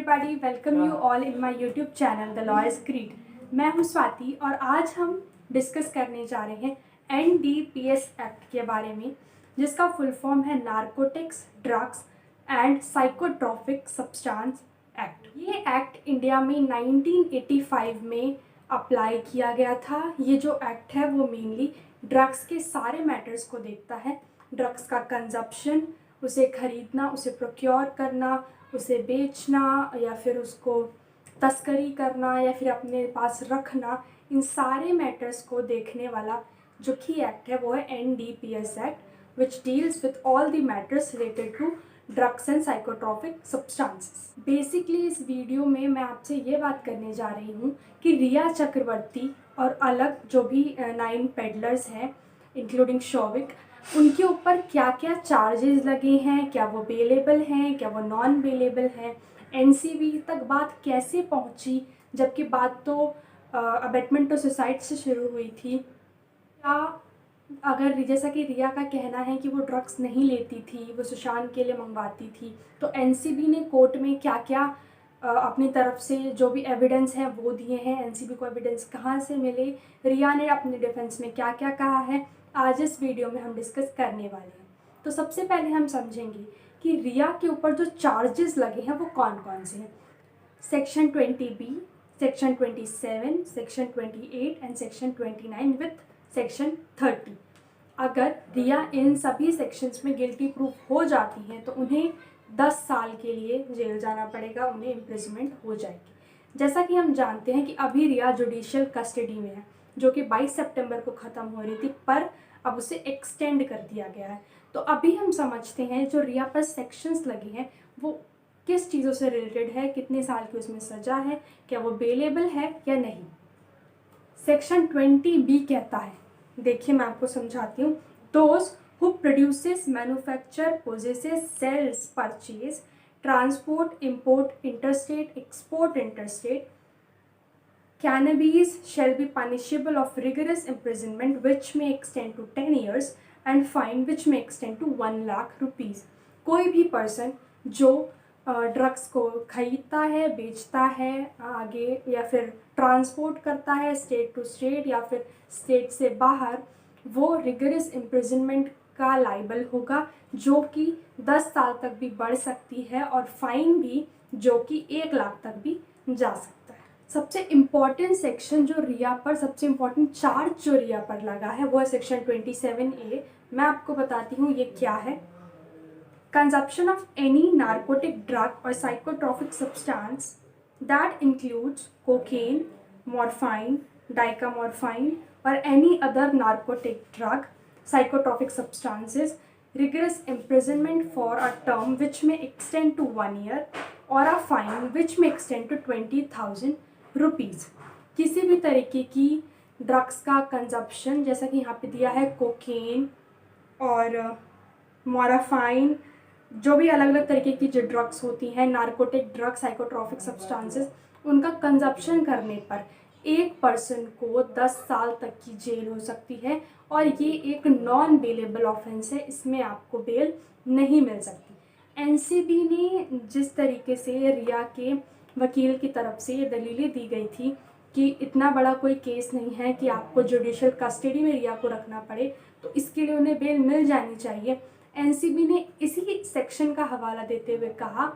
everybody, welcome you all in my YouTube channel The Lawyer's Creed। मैं हूं स्वाति और आज हम डिस्कस करने जा रहे हैं NDPS एक्ट के बारे में, जिसका फुल फॉर्म है narcotics, drugs and psychotropic substance act. ये एक्ट इंडिया में 1985 में अप्लाई किया गया था। ये जो एक्ट है वो मेनली ड्रग्स के सारे मैटर्स को देखता है। ड्रग्स का कंजप्शन, उसे खरीदना, उसे प्रोक्योर करना, उसे बेचना या फिर उसको तस्करी करना या फिर अपने पास रखना, इन सारे मैटर्स को देखने वाला जो की एक्ट है वो है NDPS act, which deals with all the matters related to drugs and psychotropic substances. Basically इस वीडियो में मैं आपसे ये बात करने जा रही हूँ कि रिया चक्रवर्ती और अलग जो भी 9 पेडलर्स हैं इंक्लूडिंग शौविक, उनके ऊपर क्या क्या चार्जेस लगे हैं, क्या वो बेलेबल हैं, क्या वो नॉन बेलेबल हैं, NCB तक बात कैसे पहुंची, जबकि बात तो अबेटमेंट टू सुसाइड से शुरू हुई थी। क्या अगर जैसा कि रिया का कहना है कि वो ड्रग्स नहीं लेती थी, वो सुशांत के लिए मंगवाती थी, तो NCB ने कोर्ट में क्या क्या अपनी तरफ से जो भी एविडेंस है वो दिए हैं। NCB को एविडेंस कहाँ से मिले, रिया ने अपने डिफेंस में क्या क्या कहा है, आज इस वीडियो में हम डिस्कस करने वाले हैं। तो सबसे पहले हम समझेंगे कि रिया के ऊपर जो चार्जेस लगे हैं वो कौन कौन से हैं। Section 20B, section 27, section 28 and section 29 with section 30। अगर रिया इन सभी सेक्शंस में गिल्टी प्रूफ हो जाती हैं तो उन्हें 10 साल के लिए जेल जाना पड़ेगा, उन्हें इम्प्रिजमेंट हो जाएगी। जैसा कि हम जानते हैं कि अभी रिया जुडिशियल कस्टडी में है, जो कि 22 सितंबर को ख़त्म हो रही थी, पर अब उसे एक्सटेंड कर दिया गया है। तो अभी हम समझते हैं जो रिया पर सेक्शंस लगे हैं वो किस चीज़ों से रिलेटेड है, कितने साल की उसमें सज़ा है, क्या वो बेलेबल है या नहीं। सेक्शन 20B कहता है, देखिए मैं आपको समझाती हूँ। Those who produces, manufacture, possesses, sells, purchase, transport, import, interstate, export, interstate, cannabis shall be punishable of rigorous imprisonment which may extend to 10 years and fine which may extend to 1 lakh rupees. कोई भी person जो drugs को खरीदता है, बेचता है आगे या फिर ट्रांसपोर्ट करता है स्टेट टू स्टेट या फिर स्टेट से बाहर, वो रिगरस इम्प्रिजनमेंट का लाइबल होगा, जो कि 10 साल तक भी बढ़ सकती है और फाइन भी जो कि 1 लाख तक भी जा सकता है। सबसे इम्पॉर्टेंट सेक्शन जो रिया पर, सबसे इम्पॉर्टेंट चार्ज जो रिया पर लगा है वो है सेक्शन 27A। मैं आपको बताती हूँ ये क्या है। Consumption of any narcotic drug और psychotropic substance that includes cocaine, morphine, डाइकामॉर्फाइन और any other narcotic drug, psychotropic substances, rigorous imprisonment for a term which may extend to 1 year or a fine which may extend to 20,000 rupees। किसी भी तरीके की drugs का consumption, जैसा कि यहाँ पे दिया है कोकेन और मॉर्फाइन, जो भी अलग अलग तरीके की जो ड्रग्स होती हैं, नार्कोटिक ड्रग, साइकोट्रॉपिक सब्सटेंसेस, उनका कंजप्शन करने पर एक पर्सन को 10 साल तक की जेल हो सकती है और ये एक नॉन बेलेबल ऑफेंस है, इसमें आपको बेल नहीं मिल सकती। NCB ने जिस तरीके से रिया के वकील की तरफ से ये दलीलें दी गई थी कि इतना बड़ा कोई केस नहीं है कि आपको जुडिशियल कस्टडी में रिया को रखना पड़े, तो इसके लिए उन्हें बेल मिल जानी चाहिए। NCB ने इसी सेक्शन का हवाला देते हुए कहा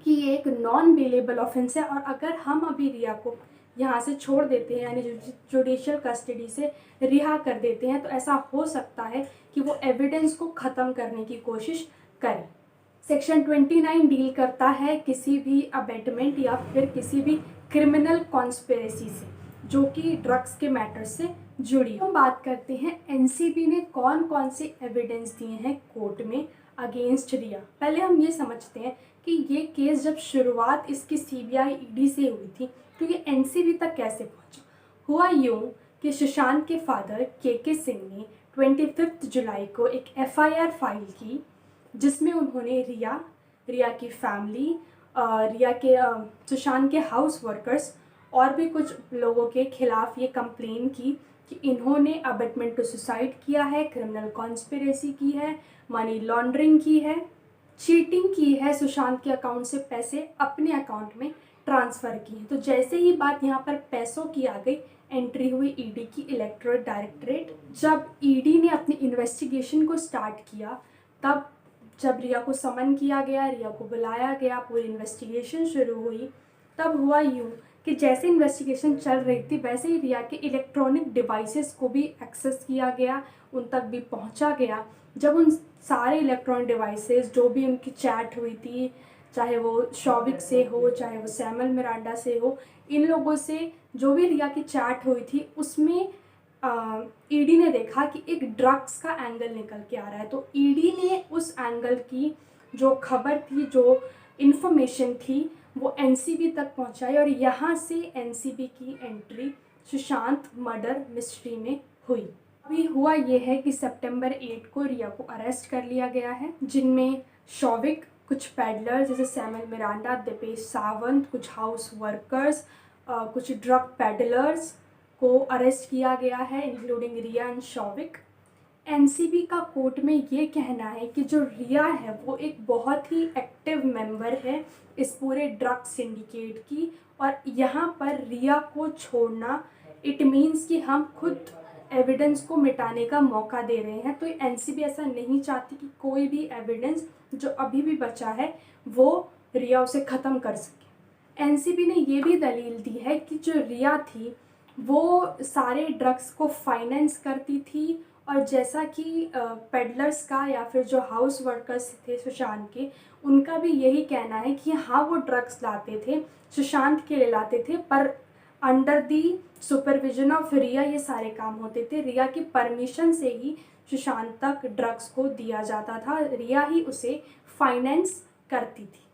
कि ये एक नॉन बेलेबल ऑफेंस है और अगर हम अभी रिया को यहाँ से छोड़ देते हैं, यानी जुडिशियल कस्टडी से रिहा कर देते हैं, तो ऐसा हो सकता है कि वो एविडेंस को ख़त्म करने की कोशिश करें। सेक्शन 29 डील करता है किसी भी अबेटमेंट या फिर किसी भी क्रिमिनल कॉन्स्पिरेसी से जो कि ड्रग्स के मैटर से जुड़ी। हम बात करते हैं NCB ने कौन कौन से एविडेंस दिए हैं कोर्ट में अगेंस्ट रिया। पहले हम ये समझते हैं कि ये केस जब शुरुआत इसकी CBI ED से हुई थी तो ये NCB तक कैसे पहुंचा। हुआ यूँ कि सुशांत के फादर KK सिंह ने 25 जुलाई को एक FIR फाइल की, जिसमें उन्होंने रिया की फैमिली, रिया के सुशांत के हाउस वर्कर्स और भी कुछ लोगों के खिलाफ ये कंप्लेन की कि इन्होंने अबेटमेंट टू सुसाइड किया है, क्रिमिनल कॉन्स्पिरेसी की है, मनी लॉन्ड्रिंग की है चीटिंग की है, सुशांत के अकाउंट से पैसे अपने अकाउंट में ट्रांसफ़र किए। तो जैसे ही बात यहाँ पर पैसों की आ गई, एंट्री हुई ईडी की इलेक्टोरल डायरेक्टरेट। जब ईडी ने अपनी इन्वेस्टिगेशन को स्टार्ट किया, तब जब रिया को समन किया गया, रिया को बुलाया गया, पूरी इन्वेस्टिगेशन शुरू हुई, तब हुआ यूँ कि जैसे इन्वेस्टिगेशन चल रही थी वैसे ही रिया के इलेक्ट्रॉनिक डिवाइसेस को भी एक्सेस किया गया, उन तक भी पहुंचा गया। जब उन सारे इलेक्ट्रॉनिक डिवाइसेस, जो भी उनकी चैट हुई थी, चाहे वो शौविक से हो, चाहे वो सैमुअल मिरांडा से हो, इन लोगों से जो भी रिया की चैट हुई थी, उसमें ईडी ने देखा कि एक ड्रग्स का एंगल निकल के आ रहा है। तो ईडी ने उस एंगल की जो खबर थी, जो इन्फॉर्मेशन थी, वो एनसीबी तक पहुंचाई और यहाँ से एनसीबी की एंट्री सुशांत मर्डर मिस्ट्री में हुई। अभी हुआ ये है कि सितंबर 8 को रिया को अरेस्ट कर लिया गया है, जिनमें शौविक, कुछ पैडलर्स जैसे सैमुअल मिरांडा, दीपेश सावंत, कुछ हाउस वर्कर्स, कुछ ड्रग पैडलर्स को अरेस्ट किया गया है, including Rhea and Showik. NCB का कोर्ट में ये कहना है कि जो रिया है वो एक बहुत ही एक्टिव मेंबर है इस पूरे ड्रग सिंडिकेट की, और यहाँ पर रिया को छोड़ना इट मीन्स कि हम खुद एविडेंस को मिटाने का मौका दे रहे हैं। तो एनसीबी ऐसा नहीं चाहती कि कोई भी एविडेंस जो अभी भी बचा है वो रिया उसे ख़त्म कर सके। एनसीबी ने ये भी दलील दी है कि जो रिया थी वो सारे ड्रग्स को फाइनेंस करती थी, और जैसा कि पेडलर्स का या फिर जो हाउस वर्कर्स थे सुशांत के, उनका भी यही कहना है कि हाँ वो ड्रग्स लाते थे, सुशांत के लिए लाते थे, पर अंडर दी सुपरविजन ऑफ रिया ये सारे काम होते थे। रिया की परमिशन से ही सुशांत तक ड्रग्स को दिया जाता था, रिया ही उसे फाइनेंस करती थी।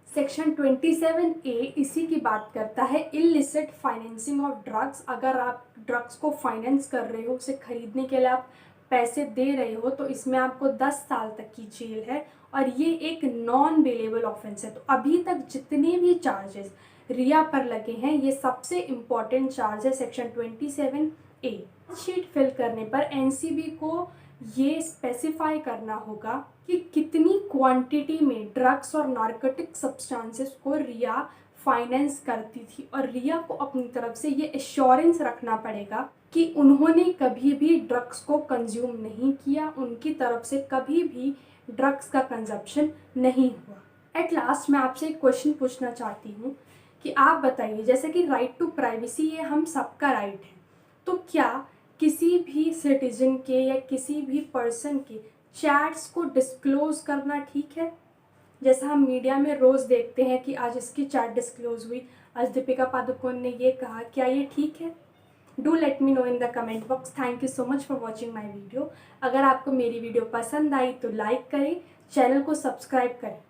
सेक्शन 27A इसी की बात करता है, इलिसिट फाइनेंसिंग ऑफ ड्रग्स। अगर आप ड्रग्स को फाइनेंस कर रहे हो, उसे खरीदने के लिए आप पैसे दे रहे हो, तो इसमें आपको 10 साल तक की जेल है, और ये एक नॉन बेलेबल ऑफेंस है। तो अभी तक जितने भी चार्जेस रिया पर लगे हैं, ये सबसे इम्पॉर्टेंट चार्ज है सेक्शन 27A। शीट फिल करने पर एनसीबी को ये स्पेसिफाई करना होगा कि कितनी क्वांटिटी में ड्रग्स और नार्कोटिक सब्सटेंसेस को रिया फाइनेंस करती थी, और रिया को अपनी तरफ से ये एश्योरेंस रखना पड़ेगा कि उन्होंने कभी भी ड्रग्स को कंज्यूम नहीं किया, उनकी तरफ से कभी भी ड्रग्स का कंजप्शन नहीं हुआ। एट लास्ट मैं आपसे एक क्वेश्चन पूछना चाहती हूँ कि आप बताइए, जैसे कि राइट टू प्राइवेसी ये हम सबका राइट है, तो क्या किसी भी सिटीजन के या किसी भी पर्सन के चैट्स को डिस्क्लोज करना ठीक है? जैसा हम मीडिया में रोज़ देखते हैं कि आज इसकी चैट डिस्क्लोज हुई, आज दीपिका पादुकोण ने ये कहा, क्या ये ठीक है? Do let me know in the comment box. Thank you so much for watching my video. अगर आपको मेरी वीडियो पसंद आई तो लाइक करें, चैनल को सब्सक्राइब करें।